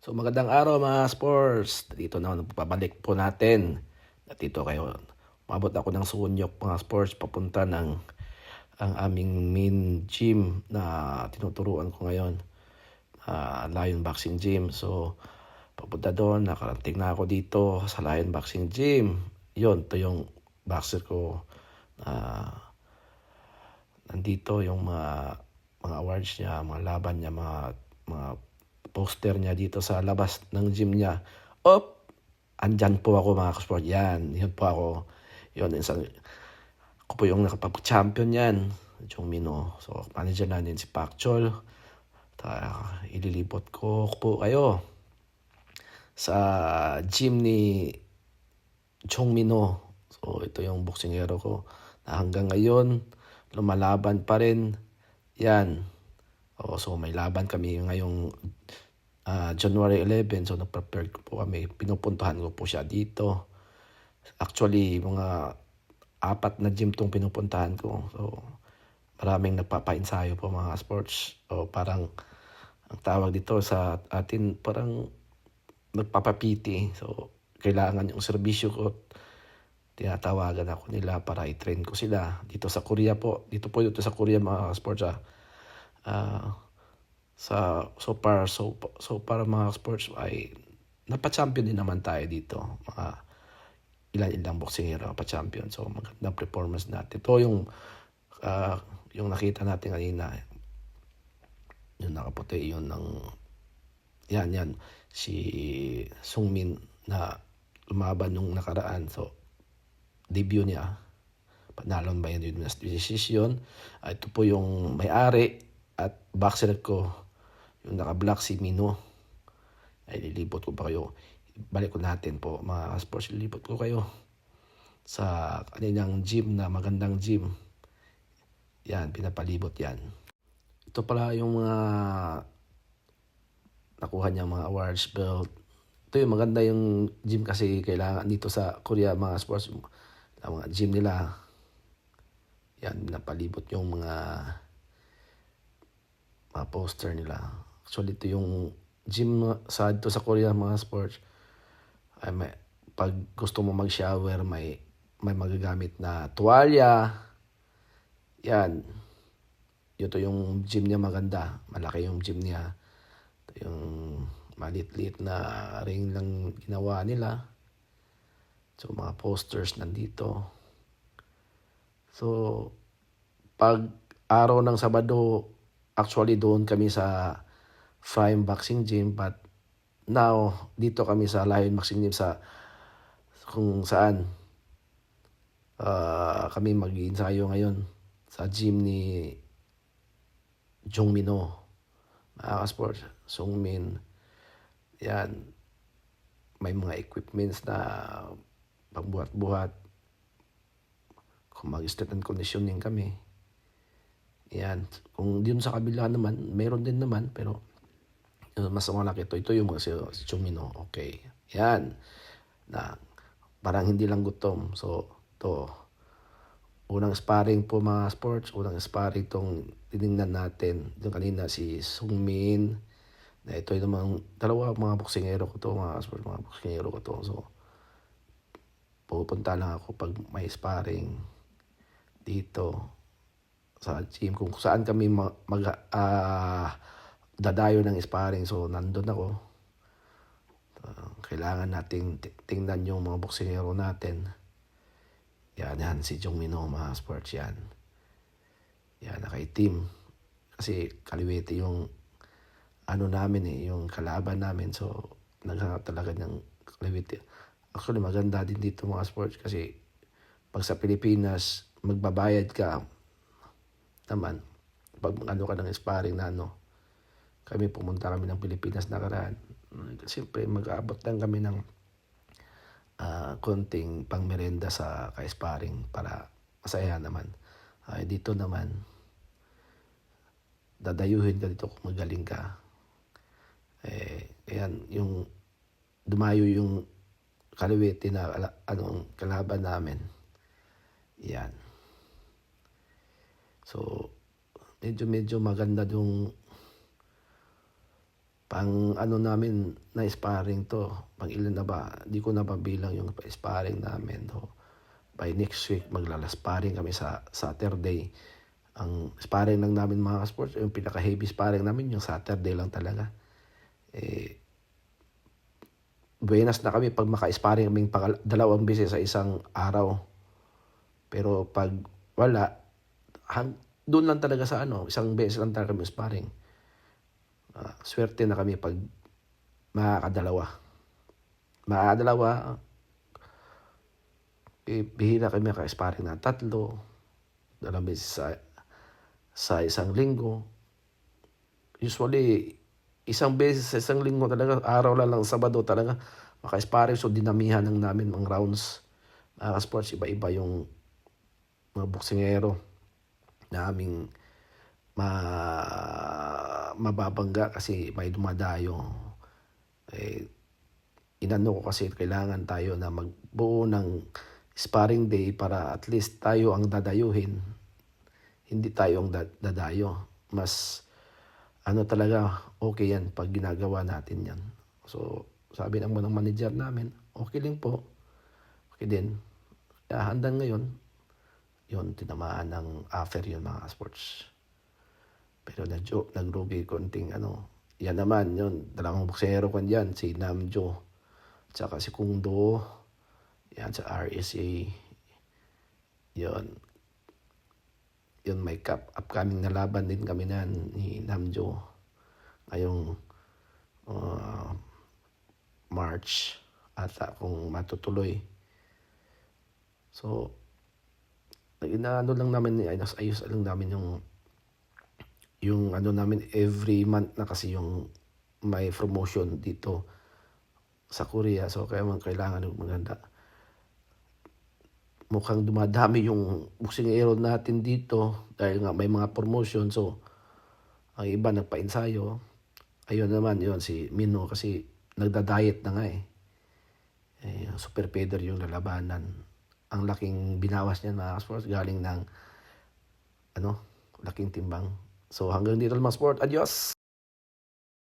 So magandang araw mga sports. Dito na pabalik po natin. At dito kayo. Umabot ako ng Sunyok mga sports papunta ng ang aming main gym na tinuturuan ko ngayon. Lion Boxing Gym. So papunta doon, nakarating na ako dito sa Lion Boxing Gym. Yun, to yung boxer ko. Nandito yung mga awards niya, mga laban niya, mga poster niya dito sa labas ng gym niya. Andyan po ako mga kasport. Yan, yun po ako. Yun, ako po yung nakapag-champion yan. Jong Mino. So, manager na din si Pak Chol. Ililipot ko po kayo sa gym ni Chong Mino. So, ito yung boksingero ko na hanggang ngayon, lumalaban pa rin. Yan. So, may laban kami ngayong January 11. So, nag-prepare ko po kami. Pinupuntahan ko po siya dito. Actually, mga 4 na gym tong pinupuntahan ko. So, maraming nagpapa-ensayo po mga sports. O parang, ang tawag dito sa atin, parang nagpapapiti. So, kailangan yung serbisyo ko. Tinatawagan ako nila para i-train ko sila. Dito sa Korea po. Dito sa Korea mga sports. So far mga sports ay napa-champion din naman tayo dito. Mga ilan boksingero pa-champion. So magandang performance natin. Ito yung nakita natin kanina. Yung nakaputi yun ng yan si Sungmin na lumaban nung nakaraan. So debut niya. Panalon ba yun yung decision. Ito po yung may-ari at boxer ko. Yung naka-black si Mino. Ay lilipot ko pa kayo. Balik ko natin po mga sports. Lilipot ko kayo sa kanilang gym na magandang gym. Yan, pinapalibot yan. Ito pala yung mga nakuha niya mga awards belt. Ito yung maganda yung gym kasi kailangan dito sa Korea mga sports. Mga gym nila. Yan, pinapalibot yung mga poster nila. Actually, ito yung gym sa dito sa Korea mga sports. Pag gusto mo mag-shower, may magagamit na tuwalya. Yan. Ito yung gym niya maganda. Malaki yung gym niya. Ito yung maliit-liit na ring lang ginawa nila. So, mga posters nandito. So, pag araw ng Sabado, actually doon kami sa Prime Boxing Gym, but now dito kami sa Lion Boxing Gym kung saan kami mag-iinsayo ngayon sa gym ni Jong Mino. Mga sports, Sungmin. Yan. May mga equipments na pagbuhat-buhat. Kung mag-strength and conditioning kami. Yan. Kung dun sa kabila naman, meron din naman, pero mas malaki ito. Ito yung si Chumino. Okay. Yan. Na parang hindi lang gutom. So, to unang sparring po mga sports. Unang sparring itong tinignan natin. Yung kanina si Sungmin. Na ito yung dalawa mga boksingero ko to. Mga sports, mga boksingero ko to. So, pupunta lang ako pag may sparring dito sa gym kung saan kami dadayo ng sparring. So nandun ako. Kailangan nating tingnan yung mga boksingero natin. Yan si Jong Mino mga sports yan. Yan naka-team kasi kaliwete yung namin yung kalaban namin. So naghanap talaga ng kaliwete. Actually maganda din dito mga sports kasi pag sa Pilipinas magbabayad ka naman pag ka ng sparring na kami pumunta kami ng Pilipinas nakaraan. Siyempre mag-aabot lang kami ng konting pangmerenda sa ka-sparring para masaya naman. Dito naman dadayuhin ka dito kung magaling ka. Ayan, yung dumayo yung kaliwete na kalaban namin. Yan. So, medyo maganda yung pang ano namin na sparring to, pang ilan na ba, di ko na mabilang yung sparring namin. So, by next week, maglalasparring kami sa Saturday. Ang sparring lang namin mga sports, yung pinaka-heavy sparring namin, yung Saturday lang talaga. Buenas na kami pag maka-sparring kaming dalawang beses sa isang araw. Pero pag wala, doon lang talaga sa isang beses lang talaga kami sparring. Swerte na kami pag makakadalawa. Makakadalawa, bihira kami maka-sparring na 3, 2 beses sa isang linggo. Usually, isang beses sa isang linggo talaga, araw lang Sabado talaga maka-sparring. So, dinamihan ng namin ang rounds. Mga sports, iba-iba yung mga boksingero na aming mababangga kasi may dumadayo. Inano ko kasi kailangan tayo na magbuo ng sparring day para at least tayo ang dadayuhin. Hindi tayo ang dadayo. Mas talaga okay yan pag ginagawa natin yan. So, sabi ng manager namin, okay din po. Okay din. Kaya hanggang ngayon, yun, tinamaan ng offer yun mga sports. Pero nagrugi konting yan naman, yun, dalawang boksero ko dyan, si Namjo, tsaka si Kung Do, yan sa RSA, yun, may upcoming na laban din kami ni Namjo, ngayong March, ata kung matutuloy. So, inaano lang namin, ayos lang namin yung namin every month na kasi yung may promotion dito sa Korea. So, kaya kailangan maganda. Mukhang dumadami yung boksingero natin dito dahil nga may mga promotion. So, ang iba nagpa-ensayo. Ayun naman, yun, si Mino kasi nagda-diet na nga super feather yung lalabanan. Ang laking binawas niya mga sports galing ng laking timbang. So hanggang dito lang mga sport. Adios!